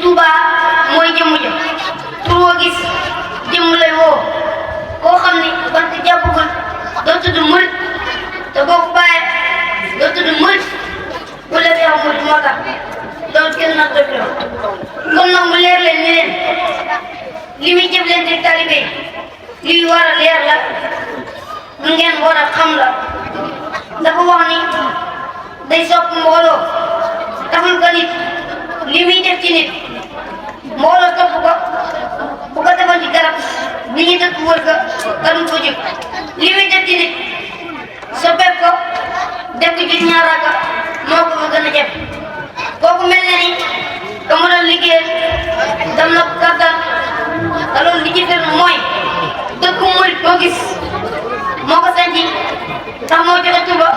Touba mooy jëmm ja tur woo gis jëmm lay woo koo xam ni bant jàppagul doo tudd murit te boo ko bàyyee doo tudd murit bu la fi am murit moo tax loolu kenn na dëgg la kon nag mu leer leen ni leen li muy jëflante talibé luy war a leer la lu ngeen war a xam la dafa wax ni day sopp mbooloo taxul ko nit li muy def ci nit mbooloo topp ko bu ko defoon ci garab nit ñi dëkk wër ko dañu ko jóg li muy def ci nit soppeeku ko def ko ci ñaaraaka moo ko gën a jëf kooku mel na ni ka mu doon liggéeyal dem na ko kàttan te loolu li ci firnde mooy dëkk murit boo gis moo ko sanci tax moo joxe Tuuba